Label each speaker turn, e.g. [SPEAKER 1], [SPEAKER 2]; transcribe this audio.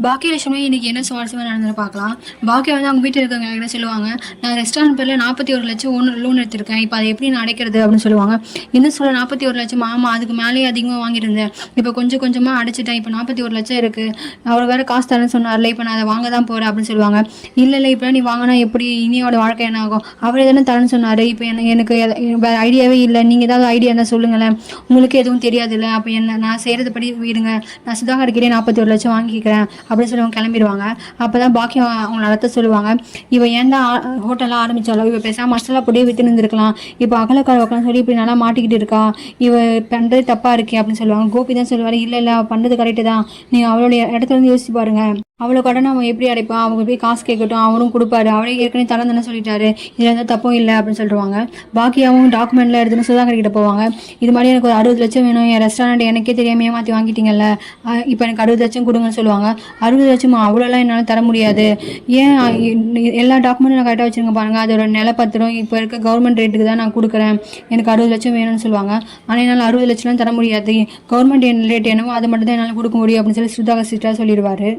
[SPEAKER 1] பாக்கியலட்சுமி இன்னைக்கு என்ன சுவாரஸ்யமாக நடந்தது பார்க்கலாம். பாக்கியா வந்து அவங்க வீட்டில் இருக்கவங்க என்ன சொல்லுவாங்க, நான் ரெஸ்டாரண்ட் பேரில் 41 லட்சம் லோன் எடுத்திருக்கேன், இப்போ அதை எப்படி நான் அடைக்கிறது அப்படின்னு சொல்லுவாங்க. என்ன சொல்ல 41 லட்சம், ஆமாம் அதுக்கு மேலேயே அதிகமாக வாங்கியிருந்தேன், இப்போ கொஞ்சம் கொஞ்சமாக அடைச்சிட்டேன், இப்போ 41 லட்சம் இருக்குது, அவர் வேறு காசு தரேன்னு சொன்னார்ல, இப்போ நான் அதை வாங்க தான் போகிறேன் அப்படின்னு சொல்லுவாங்க. இல்லை இப்போ நீ வாங்கினா எப்படி இனியோட வாழ்க்கை என்ன ஆகும், அவர் எதனா தரேன்னு சொன்னார், இப்போ எனக்கு வேறு ஐடியாவே இல்லை, நீங்கள் ஏதாவது ஐடியா இருந்தால் சொல்லுங்களேன், உங்களுக்கு எதுவும் தெரியாதுல்ல, அப்போ என்ன நான் செய்கிறது படி விடுங்க, நான் சுதாகர்கிட்டே 41 லட்சம் வாங்கிக்கிறேன் அப்படின்னு சொல்லி அவங்க கிளம்பிடுவாங்க. அப்போ தான் பாக்கியம் அவங்க நடத்த சொல்லுவாங்க, இவன் ஏன் தான் ஹோட்டலாக ஆரம்பித்தாலோ, இவ பேசாமல் மசாலா பொடியே விற்று இருந்திருக்கலாம், இப்போ அகலக்கார உட்காந்து சொல்லி இப்படி நல்லா மாட்டிக்கிட்டு இருக்கா, இவ பண்ணுறது தப்பாக இருக்கே அப்படின்னு சொல்லுவாங்க. கோபி தான் சொல்லுவார், இல்லை பண்ணுறது கரெக்டு தான், நீங்கள் அவளுடைய இடத்துல இருந்து யோசிச்சு பாருங்க, அவ்வளோ கடனை அவன் எப்படி அடைப்பான், அவங்க போய் காசு கேட்கட்டும், அவனும் கொடுப்பாரு, அவரே ஏற்கனவே தரம் தானே சொல்லிட்டாரு, இதில் எந்த தப்பும் இல்லை அப்படின்னு சொல்லிடுவாங்க. பாக்கியாவும் டாக்குமெண்ட்ல எடுத்துன்னு சுதாகர் கிட்ட போவாங்க. இது மாதிரி எனக்கு ஒரு 60 லட்சம் வேணும், என் ரெஸ்டாரண்ட் எனக்கே தெரியாம ஏமாற்றி வாங்கிட்டீங்கல்ல, இப்போ எனக்கு 60 லட்சம் கொடுங்கன்னு சொல்லுவாங்க. 60 லட்சமா, அவ்வளோலாம் என்னால் தர முடியாது, ஏன் எல்லா டாக்குமெண்ட்டும் நான் கரெக்டாக வச்சுருங்க பாருங்கள், அதோட நிலப்பத்திரம் இப்போ இருக்க கவர்மெண்ட் ரேட்டுக்கு தான் நான் கொடுக்குறேன், எனக்கு 60 லட்சம் வேணும்னு சொல்லுவாங்க. ஆனால் என்னால் 60 லட்சம்லாம் தர முடியாது, கவர்மெண்ட் ரேட் என்னவோ அதை மட்டும் தான் என்னால் கொடுக்க முடியும் அப்படின்னு சொல்லி சுதாகர் சிஸ்டர் சொல்லிடுவார்.